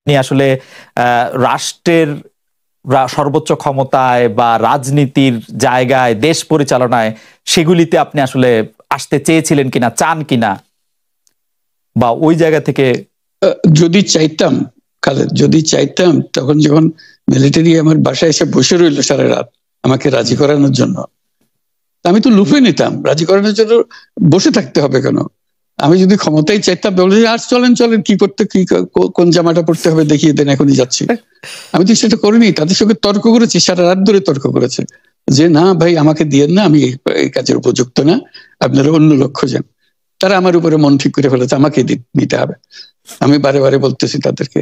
আপনি আসলে রাষ্ট্রের সর্বোচ্চ ক্ষমতায় বা রাজনীতির জায়গায়, দেশ পরিচালনায়, সেগুলিতে আপনি আসলে আসতে চেয়েছিলেন কিনা, চান কিনা, বা ওই জায়গা থেকে? যদি চাইতাম খালেদ, যদি চাইতাম, তখন যখন মিলিটারি আমার বাসায় এসে বসে রইল সারা রাত আমাকে রাজি করানোর জন্য, আমি তো লুফে নিতাম। রাজি করানোর জন্য বসে থাকতে হবে কেন? আমি যদি ক্ষমতাই চাইতাম, বলে আর চলেন চলেন, কি করতে, কি কোন জামাটা পড়তে হবে দেখিয়ে দেন, এখনই যাচ্ছি। আমি তো সেটা করিনি, তাদের সঙ্গে তর্ক করেছি, সারা রাত ধরে তর্ক করেছে যে না ভাই আমাকে দিয়েন না, আমি এই কাজের উপযুক্ত না, আপনারা অন্য লক্ষ্য যান। তারা আমার উপরে মন ঠিক করে ফেলেছে আমাকে নিতে হবে। আমি বারে বারে বলতেছি তাদেরকে,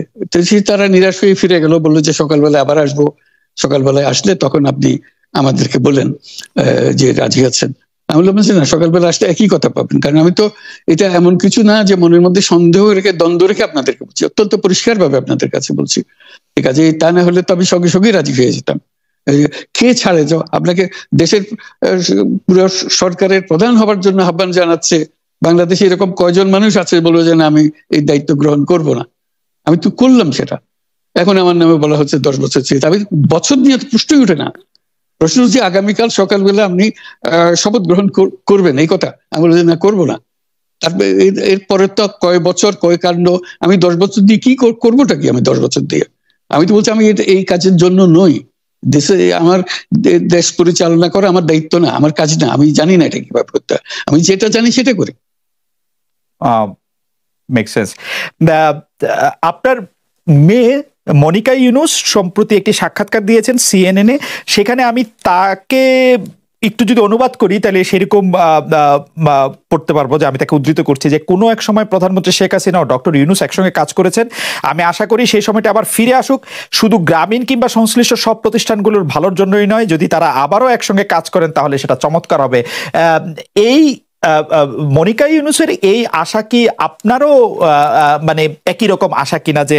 তারা নিরাশ হয়ে ফিরে গেল, বললো যে সকালবেলা আবার আসবো, সকালবেলায় আসলে তখন আপনি আমাদেরকে বলেন যে রাজি আছেন। আমি বললাম যে না, সকালবেলা আসলে একই কথা পাবেন, কারণ আমি তো এটা এমন কিছু না যে মনের মধ্যে সন্দেহ রেখে, দ্বন্দ্ব রেখে আপনাদেরকে বলছি, অত্যন্ত পরিষ্কার ভাবে আপনাদের কাছে বলছি। ঠিক আছে, তা না হলে তো আমি সঙ্গে সঙ্গে রাজি হয়ে যেতাম। কে ছাড়ে যাও আপনাকে, দেশের পুরো সরকারের প্রধান হবার জন্য আহ্বান জানাচ্ছে, বাংলাদেশে এরকম কয়জন মানুষ আছে বলবো যে না আমি এই দায়িত্ব গ্রহণ করব না? আমি তো করলাম সেটা, এখন আমার নামে বলা হচ্ছে 10 বছর চেয়ে। আমি বছর নিয়ে তো প্রশ্নই উঠে না। প্রশ্ন হচ্ছে আগামীকাল সকালবেলা আপনি শপথ গ্রহণ করবেন, এই কথা। আমি বললাম যে না, করবো না। তারপরে এরপরে তো কয় বছর, কয় কাণ্ড। আমি 10 বছর দিয়ে কি করবোটা কি? আমি 10 বছর দিয়ে, আমি তো বলছি আমি এই কাজের জন্য নই। দেশে আমার দেশ পরিচালনা করা আমার দায়িত্ব না, আমার কাজ না, আমি জানি না এটা কিভাবে করতে হয়। আমি যেটা জানি সেটা করি। Make sense. আপনার মেয়ে মনিকা ইউনুস সম্প্রতি একটি সাক্ষাৎকার দিয়েছেন সিএনএন-এ। সেখানে আমি তাকে একটু যদি অনুবাদ করি তাহলে সেরকম পড়তে পারবো, যে আমি তাকে উদ্ধৃত করছি যে কোনো এক সময় প্রধানমন্ত্রী শেখ হাসিনা ও ডক্টর ইউনুস একসঙ্গে কাজ করেছেন। আমি আশা করি সেই সময়টা আবার ফিরে আসুক, শুধু গ্রামীণ কিংবা সংশ্লিষ্ট সব প্রতিষ্ঠানগুলোর ভালোর জন্যই নয়। যদি তারা আবারও একসঙ্গে কাজ করেন তাহলে সেটা চমৎকার হবে। এই মনিকা ইউনুসের এই আশা কি আপনারও মানে একই রকম আশা কিনা, যে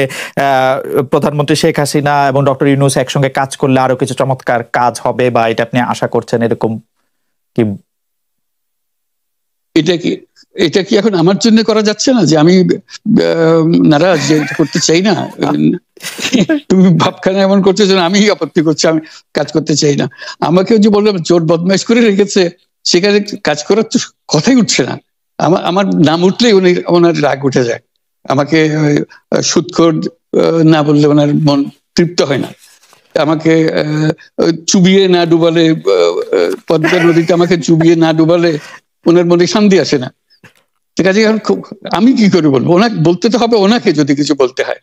প্রধানমন্ত্রী শেখ হাসিনা এবং ডক্টর ইউনুস একসঙ্গে কাজ করলে আরো কিছু চমৎকার কাজ হবে, বা এটা আপনি আশা করছেন এরকম কি? এটা কি এখন আমার জন্য করা যাচ্ছে না যে আমি নারাজ, যে করতে চাই না? তুমি ভাবখানা এমন করছো যে আমি আপত্তি করছি, আমি কাজ করতে চাই না। আমাকেও যে বললাম চোর বদমাইশ করে রেখেছে, সেখানে কাজ করার তো কথাই উঠছে না। আমার নাম উঠলেই ওনার রাগ উঠে যায়। আমাকে সুদখোর না বললে ওনার মন তৃপ্ত হয় না। আমাকে চুবিয়ে না ডুবালে, পদ্মা নদীতে আমাকে চুবিয়ে না ডুবালে ওনার মনে শান্তি আসে না। ঠিক আছে, আমি কি করে বলবো? ওনাকে বলতে তো হবে, ওনাকে যদি কিছু বলতে হয়।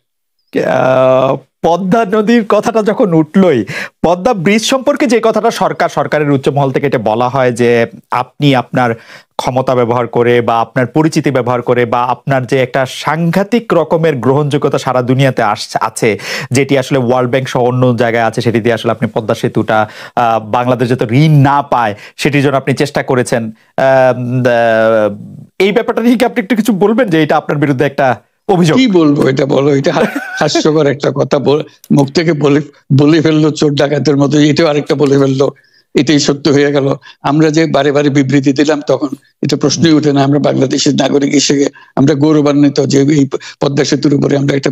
পদ্মা নদীর কথাটা যখন উঠলই, পদ্মা ব্রিজ সম্পর্কে যে কথাটা সরকারের উচ্চ মহল থেকে এটা বলা হয় যে আপনি আপনার ক্ষমতা ব্যবহার করে বা আপনার পরিচিতি ব্যবহার করে বা আপনার যে একটা সাংঘাতিক রকমের গ্রহণযোগ্যতা সারা দুনিয়াতে আছে, যেটি আসলে ওয়ার্ল্ড ব্যাংক সহ অন্য জায়গায় আছে, সেটি দিয়ে আসলে আপনি পদ্মা সেতুটা বাংলাদেশ যাতে ঋণ না পায় সেটির জন্য আপনি চেষ্টা করেছেন। এই ব্যাপারটা নিয়ে কি আপনি একটু কিছু বলবেন, যে এটা আপনার বিরুদ্ধে একটা অভিযোগ? কি বলবো, এটা বলো, এটা হাস্যকর একটা কথা মুখ থেকে বলে ফেললো চোর ডাকাতের মতো, এটাও আরেকটা বলে ফেললো, এটাই সত্য হয়ে গেল। আমরা যে বারে বারে বিবৃতি দিলাম তখন এটা প্রশ্নই ওঠে না। আমরা বাংলাদেশের নাগরিক হিসেবে আমরা গৌরবান্বিত যে এই পদ্মা সেতুর উপরে আমরা একটা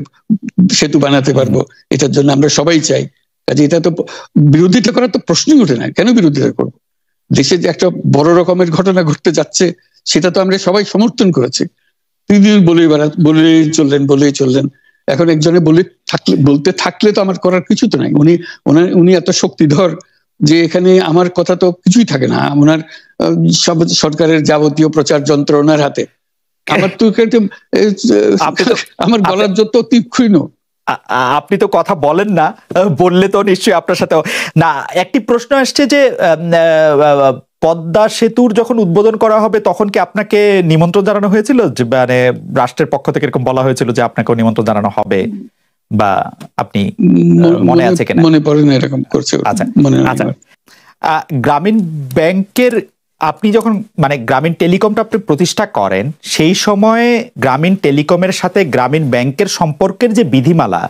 সেতু বানাতে পারবো, এটার জন্য আমরা সবাই চাই। কাজে এটা তো বিরোধিতা করার তো প্রশ্নই ওঠে না। কেন বিরোধিতা করবো? দেশে যে একটা বড় রকমের ঘটনা ঘটতে যাচ্ছে সেটা তো আমরা সবাই সমর্থন করেছি। বলেই চললেন। এখন একজনে বলতে থাকলে তো আমার করার কিছু তো নাই। উনি এত শক্তিধর যে এখানে আমার কথা তো কিছুই থাকে না। ওনার সব সরকারের যাবতীয় প্রচার যন্ত্র ওনার হাতে। আমার তো আমার বলার যত তীক্ষ্ণ। আপনি তো কথা বলেন না, বললে তো নিশ্চয়ই আপনার সাথে না। একটি প্রশ্ন আসছে যে পদ্মা সেতুর যখন উদ্বোধন করা হবে তখন কি আপনাকে নিমন্ত্রণ জানানো হয়েছিল, যে মানে রাষ্ট্রের পক্ষ থেকে এরকম বলা হয়েছিল যে আপনাকেও নিমন্ত্রণ জানানো হবে, বা আপনি মনে আছে কিনা? মনে পড়ে না এরকম করছে। আচ্ছা, গ্রামীণ ব্যাংকের আপনি যখন মানে গ্রামীণ টেলিকমটা আপনি প্রতিষ্ঠা করেন, সেই সময়ে গ্রামীণ টেলিকমের সাথে গ্রামীণ ব্যাংকের সম্পর্কের যে বিধিমালা,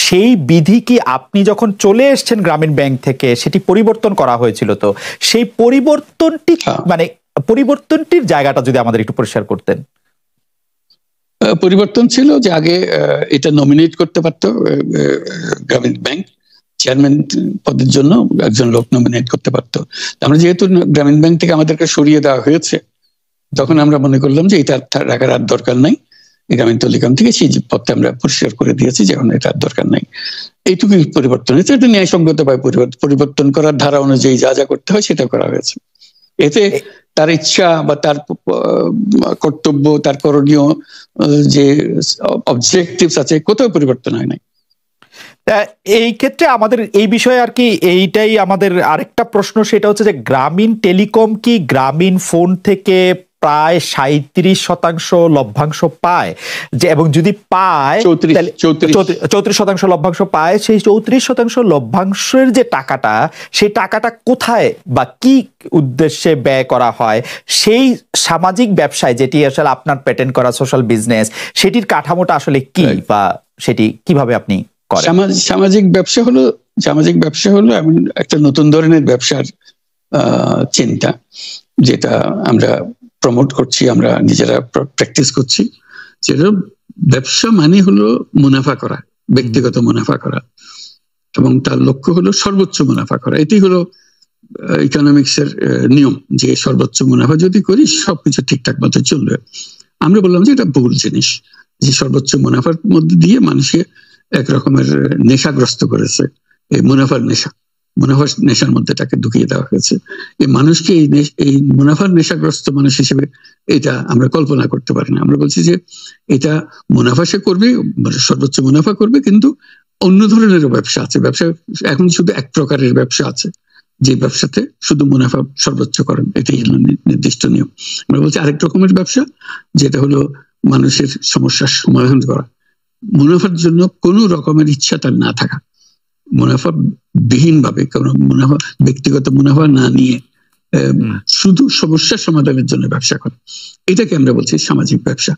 সেই বিধি কি আপনি যখন চলে এসেছেন গ্রামীণ ব্যাংক থেকে সেটি পরিবর্তন করা হয়েছিল? তো সেই পরিবর্তনটি মানে পরিবর্তনটির জায়গাটা যদি আমাদের একটু পরিষ্কার করতেন। পরিবর্তন ছিল যে আগে এটা নমিনেট করতে পারতো গ্রামীণ ব্যাংক, চেয়ারম্যান পদের জন্য একজন লোক নমিনেট করতে পারতো। আমরা যেহেতু গ্রামীণ ব্যাংক থেকে আমাদেরকে সরিয়ে দেওয়া হয়েছে, তখন আমরা মনে করলাম যে এটা রাখার আর দরকার নাই, গ্রামীণ টেলিকম থেকে সেই পদটা আমরা পরিষ্কার করে দিয়েছি, যখন এটা দরকার নাই। এইটুকুই পরিবর্তন হয়েছে। এটা ন্যায়সঙ্গতভাবে পরিবর্তন করার ধারা অনুযায়ী যা যা করতে হয় সেটা করা হয়েছে। এতে তার ইচ্ছা বা তার কর্তব্য, তার করণীয় যে অবজেক্টিভস আছে, কোথাও পরিবর্তন হয় নাই। এই ক্ষেত্রে আমাদের এই বিষয়ে আর কি এইটাই আমাদের আরেকটা প্রশ্ন, সেটা হচ্ছে যে গ্রামীণ টেলিকম কি গ্রামীণ ফোন থেকে প্রায় 37% লভ্যাংশ পায়, যে এবং যদি পায় 34% লভ্যাংশ পায়, সেই 34% লভ্যাংশের যে টাকাটা, সেই টাকাটা কোথায় বা কি উদ্দেশ্যে ব্যয় করা হয়? সেই সামাজিক ব্যবসায়, যেটি আসলে আপনার প্যাটেন্ট করা সোশ্যাল বিজনেস, সেটির কাঠামোটা আসলে কি বা সেটি কিভাবে আপনি করেন? সামাজিক ব্যবসা হলো এমন একটা নতুন ধরনের ব্যবসার চিন্তা, যেটা আমরা প্রমোট করছি, আমরা নিজেরা প্র্যাকটিস করছি। যেটা ব্যবসা মানে হলো মুনাফা করা, ব্যক্তিগত মুনাফা করা, এবং তার লক্ষ্য হলো সর্বোচ্চ মুনাফা করা। এটি হলো ইকোনমিক্স এর নিয়ম, যে সর্বোচ্চ মুনাফা যদি করি সবকিছু ঠিকঠাক মতো চলবে। আমরা বললাম যে এটা ভুল জিনিস, যে সর্বোচ্চ মুনাফার মধ্যে দিয়ে মানুষকে এক রকমের নেশাগ্রস্ত করেছে, এই মুনাফার নেশার মধ্যে তাকে ঢুকিয়ে দেওয়া হয়েছে। এই মানুষকে এই মুনাফার নেশাগ্রস্ত মানুষ হিসেবে এটা আমরা কল্পনা করতে পারি না। আমরা বলছি যে এটা মুনাফা সে করবে, সর্বোচ্চ মুনাফা করবে, কিন্তু অন্য ধরনেরও ব্যবসা আছে। ব্যবসা এখন শুধু এক প্রকারের ব্যবসা আছে, যে ব্যবসাতে শুধু মুনাফা সর্বোচ্চকরণ, এটাই নির্দিষ্ট নিয়ম। আমরা বলছি আরেক রকমের ব্যবসা, যেটা হলো মানুষের সমস্যার সমাধান করা, মুনাফার জন্য কোনো রকমের ইচ্ছা তার না থাকা, মুনাফা বিহীন ভাবে, কোনো মুনাফা, ব্যক্তিগত মুনাফা না নিয়ে শুধু সমস্যার সমাধানের জন্য ব্যবসা করা, এটাকে আমরা বলছি সামাজিক ব্যবসা।